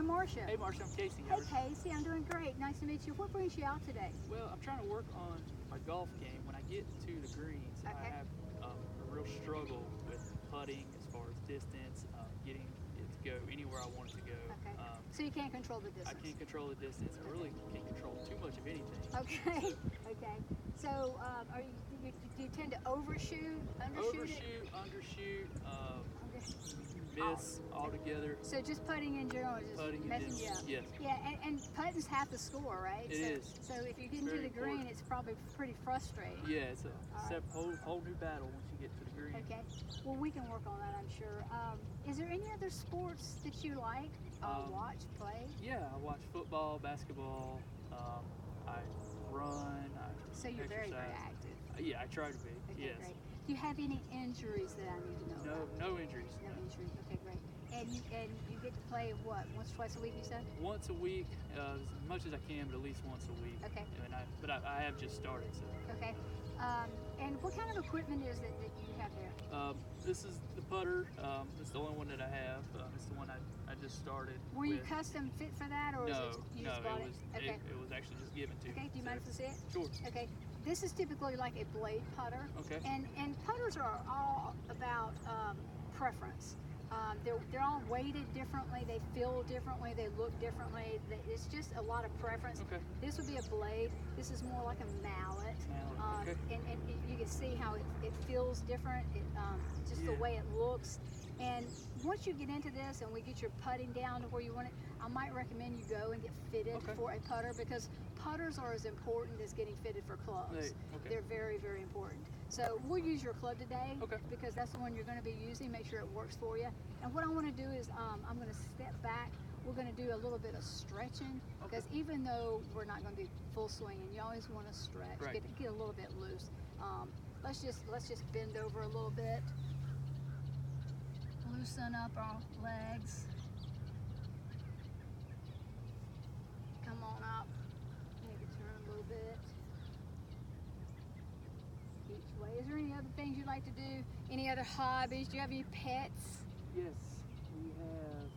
Marsha. Hey Marsha, I'm Kasey. Hey Kasey, I'm doing great. Nice to meet you. What brings you out today? Well, I'm trying to work on my golf game. When I get to the greens, I have a real struggle with putting as far as distance, getting it to go anywhere I want it to go. Okay. So you can't control the distance? I can't control the distance. I really can't control too much of anything. Okay. Okay. So do you tend to overshoot, undershoot? Overshoot, undershoot, miss altogether. So just putting in general is just messing you up? Yes. Yeah, and putting's half the score, right? It is. So if you get into the green, it's probably pretty frustrating. Yeah, it's a whole new battle once you get to the green. Okay. Well, we can work on that, I'm sure. Is there any other sports that you like? Watch, play? Yeah, I watch football, basketball. I run. So you're exercise. very active. Yeah, I try to be. Okay, yes. great. Do you have any injuries that I need to know about? No injuries. No injuries. Okay, great. And you get to play what? Once, twice a week, you said? Once a week, as much as I can, but at least once a week. Okay. But I have just started, so. Okay. And what kind of equipment is it that you have there? This is the putter. It's the only one that I have. It's the one I just started. Were you custom fit for that, or no, is it you no, just bought it was Okay. it was actually just given to me. Okay. Do you mind if I see it? Sure. Okay. This is typically like a blade putter. Okay. And putters are all about preference. They're all weighted differently. They feel differently. They look differently. It's just a lot of preference. Okay. This would be a blade. This is more like a mallet. Okay. And you can see how it feels different. Just the way it looks. And once you get into this and we get your putting down to where you want it, I might recommend you go and get fitted for a putter, because putters are as important as getting fitted for clubs. They're very, very important. So we'll use your club today because that's the one you're going to be using. Make sure it works for you. And what I want to do is I'm going to step back. We're going to do a little bit of stretching, because even though we're not going to be full swinging, you always want to stretch, get a little bit loose. Let's just bend over a little bit. Loosen up our legs. Come on up. Maybe turn a little bit. Each way. Is there any other things you'd like to do? Any other hobbies? Do you have any pets? Yes, we have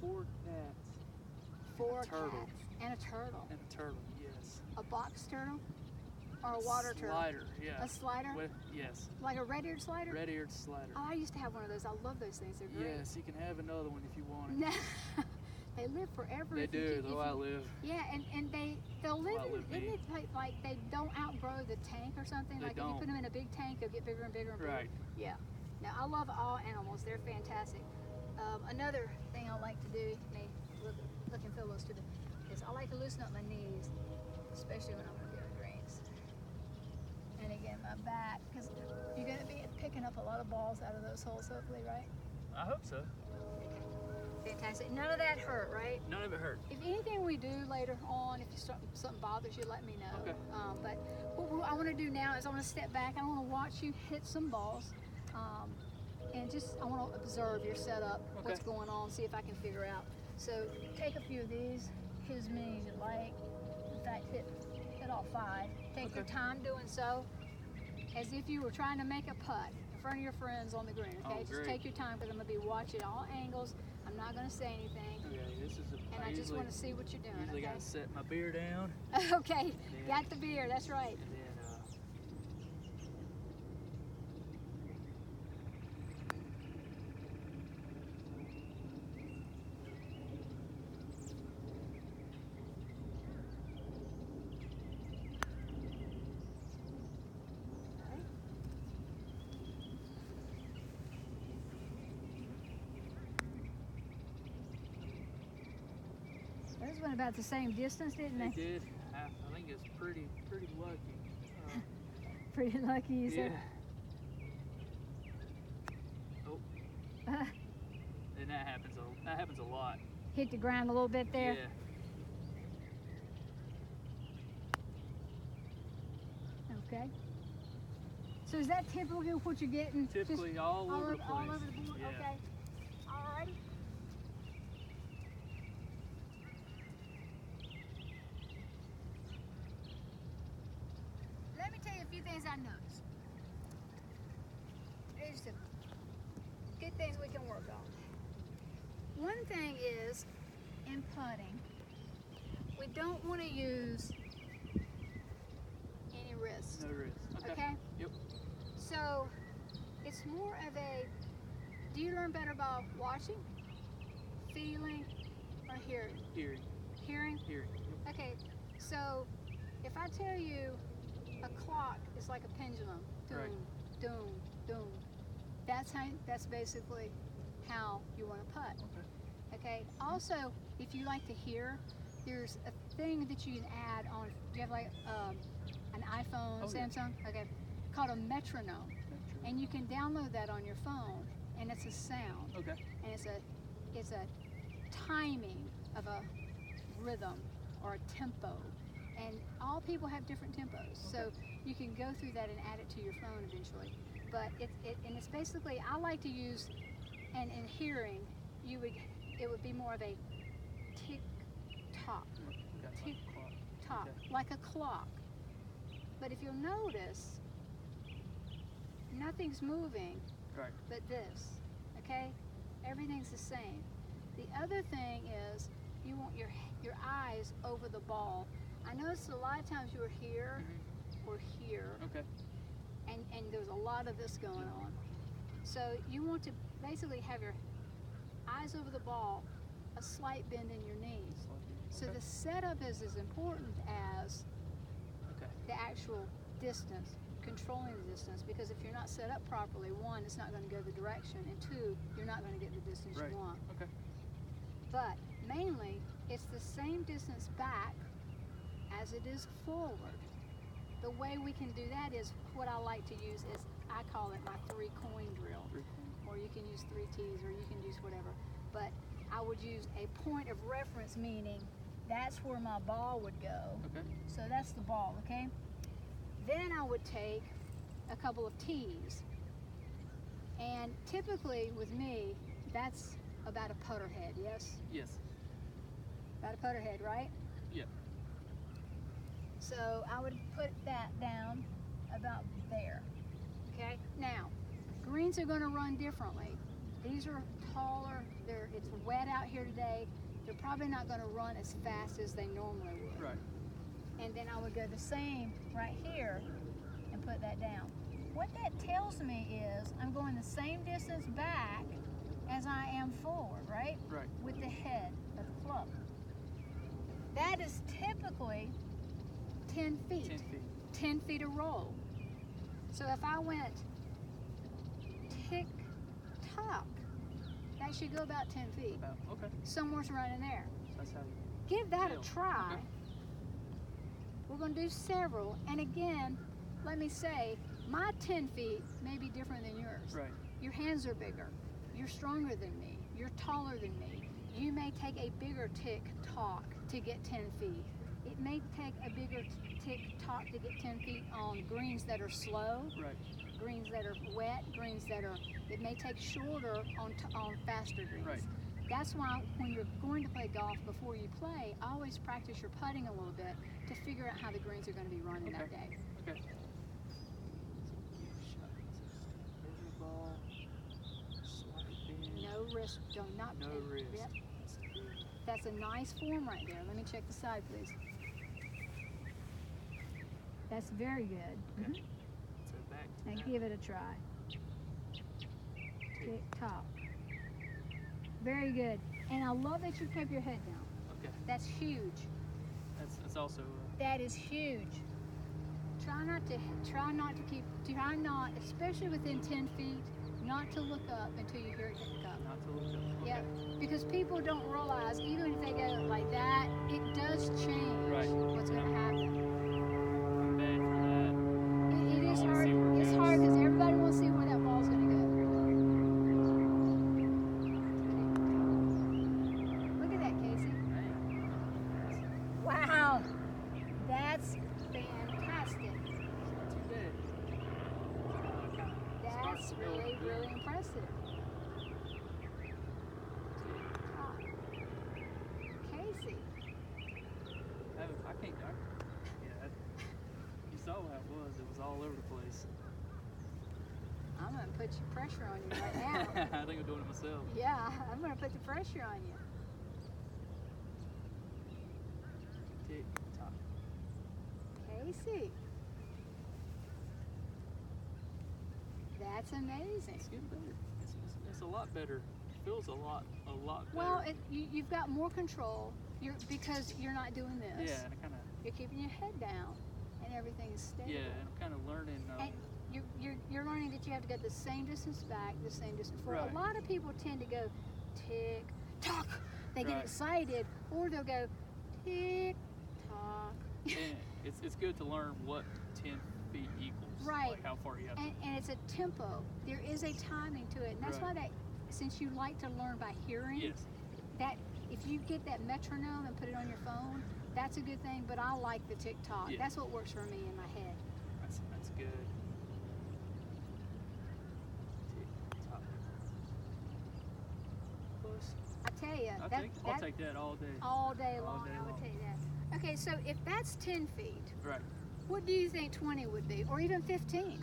4 cats. 4 turtle. cats. And a turtle. And a turtle, yes. A box turtle? Or a water turtle? Slider, yeah. A slider? Yes. Like a red-eared slider? Red-eared slider. Oh, I used to have one of those. I love those things. They're great. Yes, you can have another one if you want it. No. They live forever. They do. They'll outlive. Yeah, and they'll live in it like they don't outgrow the tank or something. They like don't. If you put them in a big tank, they'll get bigger and bigger and bigger. Right. Yeah. Now I love all animals. They're fantastic. Another thing I like to do, look and feel those too, is I like to loosen up my knees, especially when I'm going to do greens. And again, my back, because you're going to be picking up a lot of balls out of those holes, hopefully, right? I hope so. Fantastic. None of that hurt, right? None of it hurt. If anything we do later on, if something bothers you, let me know. Okay. But what I want to do now is I want to step back. I want to watch you hit some balls. And I want to observe your setup, what's going on, see if I can figure out. So take a few of these, hit as many as you like. In fact, hit all 5. Take your time doing so, as if you were trying to make a putt in front of your friends on the green, okay? Just take your time, because I'm going to be watching all angles. I'm not going to say anything. Okay, this is and I just want to see what you're doing, usually got to set my beer down. Okay, got the beer, that's right. And then, Those went about the same distance, didn't they? They did. I think it's pretty lucky. Pretty lucky, you said? Yeah. Oh. And that happens a lot. Hit the ground a little bit there? Yeah. Okay. So is that typically what you're getting? Typically Just all over the place. All over the board? Yeah. Okay. All righty. Let me tell you a few things I noticed. There's some good things we can work on. One thing is, in putting, we don't want to use any wrist. No wrist. Okay? Yep. So it's more of a, do you learn better by watching, feeling, or hearing? Hearing. Hearing? Hearing. Yep. Okay, so if I tell you a clock is like a pendulum, doom, Right. doom, doom, that's basically how you want to putt. Okay. Also, if you like to hear, there's a thing that you can add on. Do you have like an iPhone, Oh, yeah. Samsung? Okay, called a metronome, and you can download that on your phone, and it's a sound, Okay. and it's a timing of a rhythm or a tempo, and all people have different tempos, so you can go through that and add it to your phone eventually. But it's basically, I like to use, and in hearing, it would be more of a tick tock, tick tock, like a clock. But if you'll notice, nothing's moving, Right. but this. Okay, everything's the same. The other thing is you want your eyes over the ball. I noticed a lot of times you were here or here, Okay. and there's a lot of this going on. So you want to basically have your eyes over the ball, a slight bend in your knees. So the setup is as important as the actual distance, controlling the distance, because if you're not set up properly, one, it's not going to go the direction, and two, you're not going to get the distance you want. Okay. But mainly, it's the same distance back as it is forward. The way we can do that is, what I like to use is, I call it my 3-coin drill. Or you can use 3 T's, or you can use whatever. But I would use a point of reference, meaning that's where my ball would go. Okay. So that's the ball, okay? Then I would take a couple of T's. And typically with me, that's about a putter head, yes? Yes. About a putter head, right? Yeah. So I would put that down about there, okay? Now, greens are gonna run differently. These are taller, it's wet out here today. They're probably not gonna run as fast as they normally would. Right. And then I would go the same right here and put that down. What that tells me is I'm going the same distance back as I am forward, right? Right. With the head of the club. That is typically 10 feet. 10 feet. 10 feet a roll. So if I went tick tock, that should go about 10 feet. Okay. Somewhere's right in there. That's how you Give that feel. a try. Okay. We're going to do several. And again, let me say, my 10 feet may be different than yours. Right. Your hands are bigger. You're stronger than me. You're taller than me. You may take a bigger tick tock to get 10 feet. It may take a bigger tick tock to get 10 feet on greens that are slow, Right. greens that are wet, greens that are, it may take shorter on faster greens. Right. That's why when you're going to play golf, before you play, always practice your putting a little bit to figure out how the greens are going to be running that day. Okay. Ball, No wrist, do not no take, wrist. Yep. That's a nice form right there. Let me check the side, please. That's very good. Okay. So back to And that. give it a try. Tick tock. Very good. And I love that you kept your head down. Okay. That's huge. That's also. That is huge. Try not, especially within 10 feet, not to look up until you hear it hit the cup. Not to look up. Okay. Yeah, because people don't realize, even if they go like that, it does change what's going to happen. I'm bad for that. It is I wanna hard. see where it It's goes. hard because everybody wants to see where that ball's going to go. Look at that, Kasey. Wow, that's fantastic. Not too bad. That's really, really impressive. Kasey. You saw how it was. It was all over the place. I'm going to put pressure on you right now. I think I'm doing it myself. Yeah, I'm going to put the pressure on you. Tick tock. Kasey. That's amazing. It's getting better. It's a lot better. It feels a lot better. Well, you've got more control. Because you're not doing this. Yeah, and I kind of. You're keeping your head down, and everything is stable. Yeah, and I'm kind of learning. And you're learning that you have to go the same distance back, the same distance forward. Right. A lot of people tend to go tick tock. They get Right. excited, or they'll go tick tock. And it's good to learn what 10 feet equals. Right. Like how far you have to. And it's a tempo. There is a timing to it, and that's Right. why since you like to learn by hearing, Yes. that if you get that metronome and put it on your phone, that's a good thing. But I like the tick tock. Yeah. That's what works for me in my head. That's good. Tick tock. Close. I tell you, I'll take that all day. all day All long. day I would long. take that. Okay, so if that's 10 feet, Right. what do you think 20 would be, or even 15?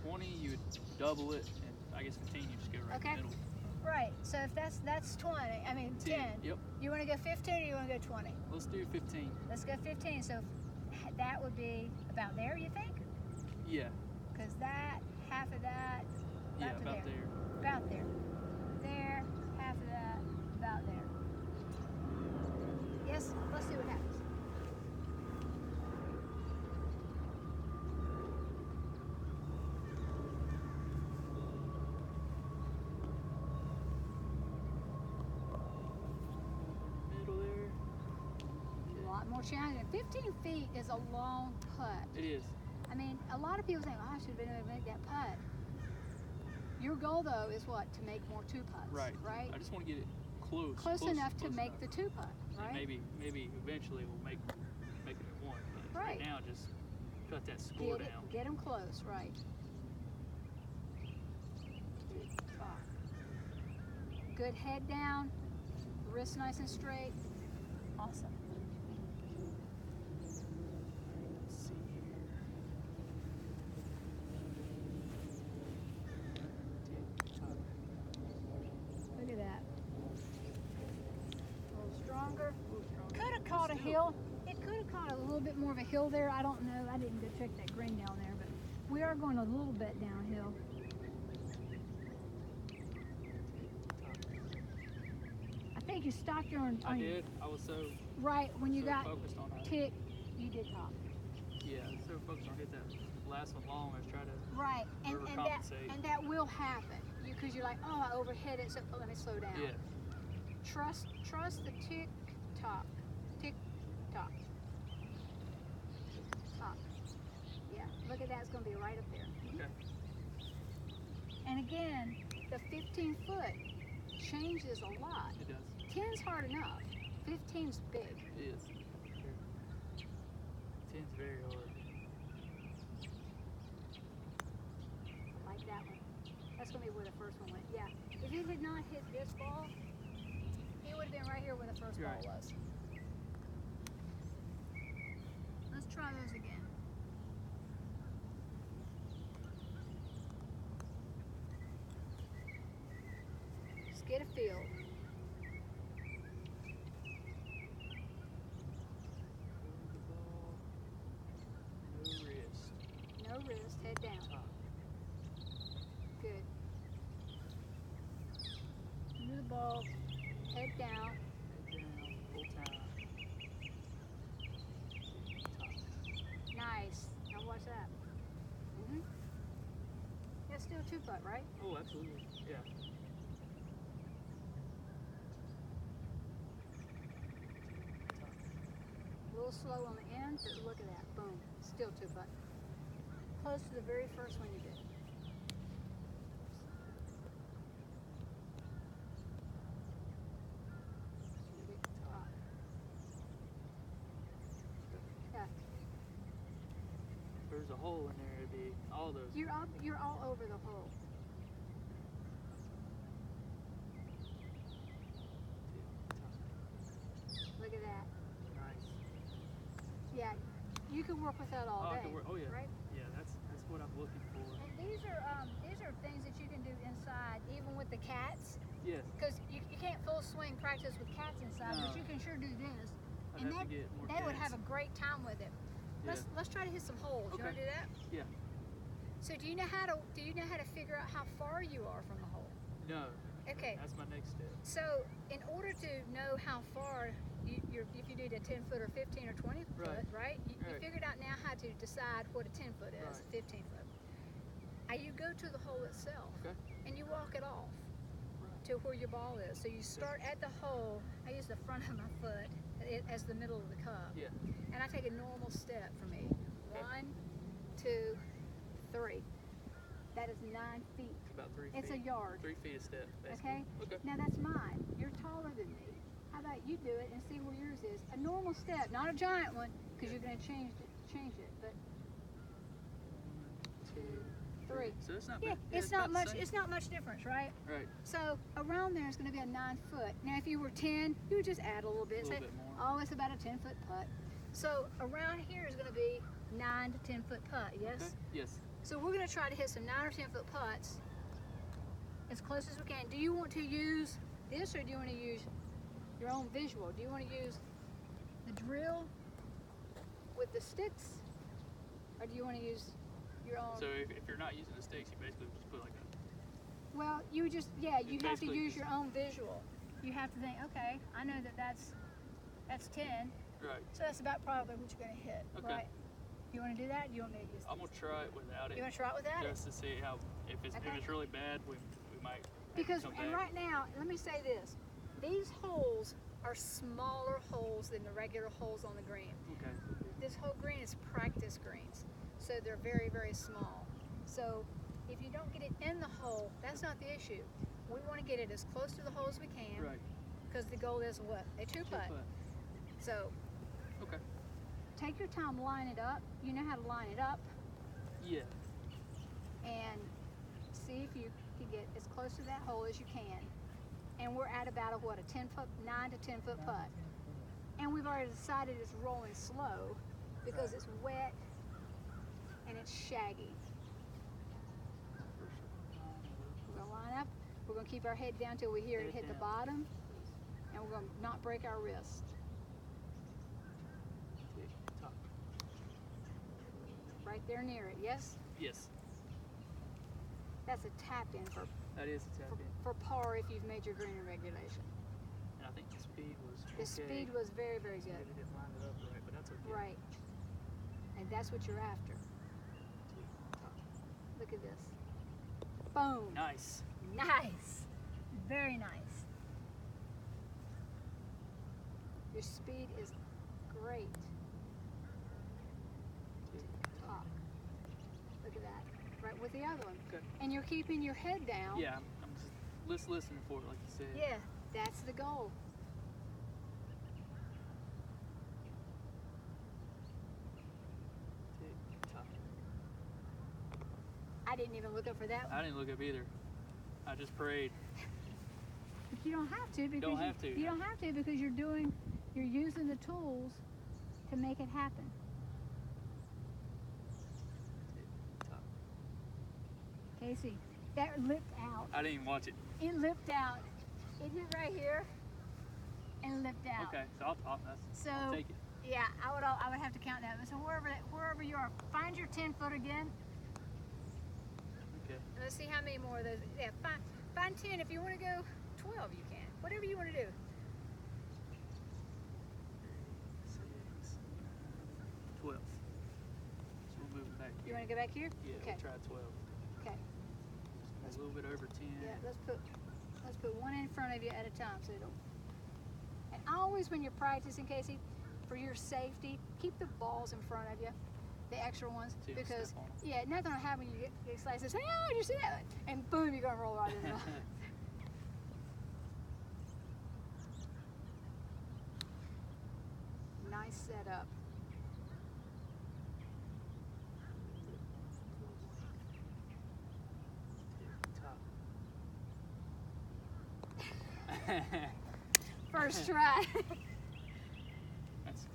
20 you would double it, and I guess 15 you just go right Okay. in the middle. Right. So if that's 20, I mean 10. Yep. You want to go 15 or you want to go 20? Let's do 15. Let's go 15. So that would be about there, you think? Yeah. Because that, half of that, Yeah, to about there. About there. There, half of that, about there. Yes, let's see what happens. Middle there. A lot more challenging. 15 feet is a long putt. It is. I mean, a lot of people think, oh, I should have been able to make that putt. Your goal, though, is what? To make more two putts. Right. Right? I just want to get it close. Close enough to close make enough. the two putt, And right? maybe eventually we'll make it at one. But Right. now just cut that score down. Get them close, right? Good head down, wrist nice and straight. Awesome. Let's see here. Tick tock. Look at that. A little stronger. Could have But caught a still, hill. It could have caught a little bit more of a hill there. I don't know. I didn't go check that green down there, but we are going a little bit downhill. I think you stopped your on I your did. I was so right when you so got focused on that. tick. You did top. Yeah, I was so focused on hit that last one long. I was trying to. Right, Overcompensate. and that will happen. Because you're like, oh, I overhit it, so let me slow down. Yeah. Trust the tick tock, tick tock, tock. Yeah, look at that. It's going to be right up there. Okay. And again, the 15 foot changes a lot. It does. 10's hard enough. 15's big. It is. 10's very hard. Like that one. That's going to be where the first one went. Yeah. If it had not hit this ball, it would have been right here where the first ball Right. was. Let's try those again. Just get a feel. Hold the ball. No wrist. No wrist, head down. Top. Good. Into the ball, head down. Head down. Full time. Top. Nice. Now watch that. Mm-hmm. That's still two putt, right? Oh, absolutely. Yeah. A little slow on the end, but look at that. Boom. Still two putt. Close to the very first one you did. Top. Yeah. If there's a hole in there, it'd be all those. You're all over the hole. Top. Look at that. Nice. Yeah. You can work with that all Oh, I day. can work. Oh, yeah. Right? Yeah, that's what I'm looking for. And these are things that you can do inside, even with the cats. Yes. Because you can't full swing practice with cats inside, No. but you can sure do this. I'd And have to get more they would have cats. a great time with it. Let's try to hit some holes. You Okay. want to do that? Yeah. So do you know how to figure out how far you are from the hole? No. Okay. That's my next step. So in order to know how far if you did a 10 foot or 15 or 20 foot, right? You figured out now how to decide what a 10 foot is, 15 foot. You go to the hole itself, and you walk it off to where your ball is. So you start at the hole. I use the front of my foot as the middle of the cup. Yeah. And I take a normal step for me. 1, 2, 3. That is 9 feet. About 3 feet. It's a yard. 3 feet a step, basically. Okay? Okay. Now that's mine. You're taller than me. How about you do it and see where yours is? A normal step, not a giant one, because you're going to change it. But 1, 2, 3. So it's not yeah, bad. it's about not the much. same. It's not much difference, right? Right. So around there is going to be a 9 foot. Now, if you were 10, you would just add a little bit. A little Say, bit more. oh, it's about a 10 foot putt. So around here is going to be 9 to 10 foot putt. Yes. Okay. Yes. So we're going to try to hit some 9 or 10 foot putts as close as we can. Do you want to use this, or do you want to use your own visual? Do you want to use the drill with the sticks, or do you want to use your own? So if you're not using the sticks, you basically just put like a. Well, you have to basically use just- your own visual. You have to think, okay, I know that's 10, Right. so that's about probably what you're going to hit, Okay. right? You want to do that? Or you want me to use I'm gonna try it without it. You want to try it without it? Just to see how if it's really bad, we might. Because come and back. right now, let me say this: these holes are smaller holes than the regular holes on the green. Okay. This whole green is practice greens, so they're very, very small. So if you don't get it in the hole, that's not the issue. We want to get it as close to the hole as we can, Right. because the goal is what? A two putt. So Okay. take your time, line it up. You know how to line it up, Yeah. and see if you can get as close to that hole as you can. And we're at about a 9 to 10 foot putt. And we've already decided it's rolling slow because it's wet and it's shaggy. We're gonna line up. We're gonna keep our head down till we hear it hit the bottom, and we're gonna not break our wrist. Top. Right there near it. Yes. Yes. That's a tap in for That is a tap in. for par if you've made your green in regulation. And I think the speed was. The speed was very, very good. Maybe didn't line it up right, but that's okay. Right. And that's what you're after. Top. Look at this. Boom. Nice. Nice. Very nice. Your speed is great. Top. Look at that. Right with the other one. Okay. And you're keeping your head down. Yeah, I'm just listening for it, like you said. Yeah, that's the goal. Tick tock. I didn't even look up for that one. I didn't look up either. I just prayed. But you don't have to because Don't have to. you don't have to because you're using the tools to make it happen. Tick tock. Casey, that lipped out. I didn't even watch it. It lipped out. It hit right here and lipped out. Okay, so I'll So take it. yeah, I would have to count that. So wherever you are, find your 10 foot again. Okay. And let's see how many more of those. Yeah, find 10. If you want to go 12, you can. Whatever you want to do. 6, 12. So we'll move it back You here. want to go back here? Yeah, Okay. we'll try 12. Okay. A little bit over 10. Yeah, let's put one in front of you at a time so it'll. And always when you're practicing, Casey, for your safety, keep the balls in front of you, the extra ones, So you don't because step on 'em. yeah, nothing will happen. You get excited, says, "Hey, oh, did you see that?" And boom, you're gonna roll right in the. Nice setup. First try. That's,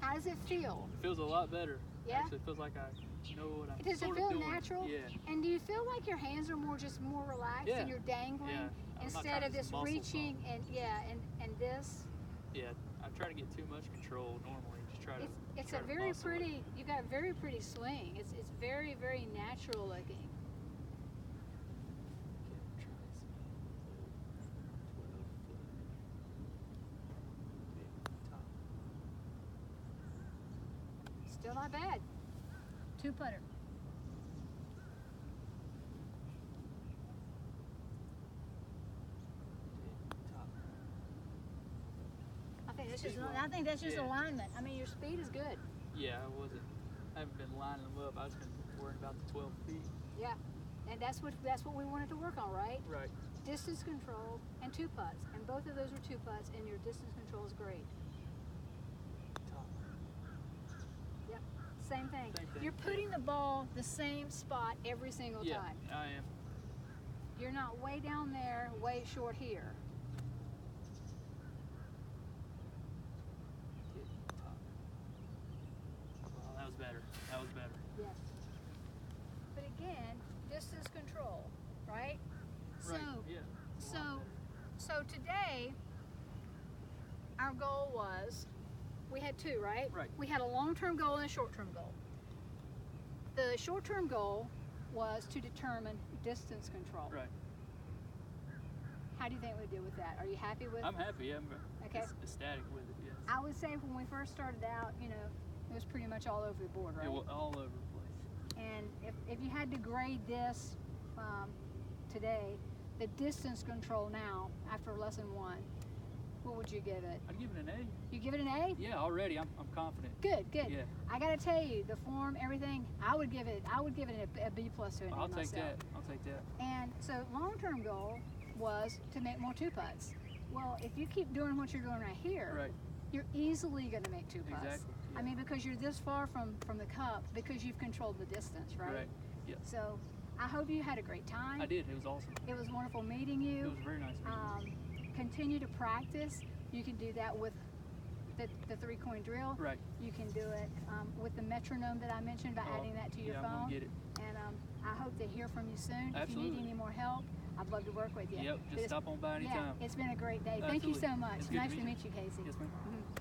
How does it feel? it feels a lot better. Yeah? Actually, it feels like I know what I'm Does it sort feel of doing. natural? Yeah. And do you feel like your hands are more relaxed Yeah. and you're dangling Yeah. I'm not instead trying of to this muscle reaching and this? Yeah, I try to get too much control normally. Just try to. It's try a to very muscle it. pretty. You got a very pretty swing. It's very very natural looking. Okay, try this again. 12 foot. Top. Still not bad. 2-putter. Top. I think that's just Yeah. alignment. I mean, your speed is good. Yeah, I haven't been lining them up. I've just been worrying about the 12 feet. Yeah, and that's what we wanted to work on, right? Right. Distance control and 2 putts, and both of those were 2 putts, and your distance control is great. Top. Yep, same thing. Same thing. You're putting the ball the same spot every single Yeah, time. I am. You're not way down there, way short here. Hit top. Well, that was better. That was better. Yes. But again, distance control, right? Right. Yeah. It's a lot better. So today, our goal was, we had 2, right? Right. We had a long-term goal and a short-term goal. The short-term goal was to determine distance control. Right. How do you think we did with that? Are you happy with? I'm happy. Yeah, I'm Okay. ecstatic with it. Yes. I would say when we first started out, it was pretty much all over the board, right? It was all over the place. And if you had to grade this today, the distance control now, after lesson 1, what would you give it? I'd give it an A. You give it an A? Yeah, already. I'm confident. Good. Yeah. I gotta tell you, the form, everything, I would give it a B plus to an A I'll take myself. that. I'll take that. And so long-term goal was to make more 2 putts. Well, if you keep doing what you're doing right here, Right. you're easily going to make 2 putts. Exactly. Yeah. I mean, because you're this far from the cup, because you've controlled the distance, right? Right. Yeah. So I hope you had a great time. I did. It was awesome. It was wonderful meeting It you. was very nice meeting you. Continue to practice. You can do that with the 3-coin drill. Right. You can do it with the metronome that I mentioned by adding that to your yeah, phone. I'm gonna get it. And I hope to hear from you soon. If you Absolutely. need any more help, I'd love to work with you. Yep. Just stop on by anytime. Yeah, it's been a great day. Thank you Absolutely. so much. It's good Nice to to meet meet you, Kasey. Yes, ma'am. Mhm.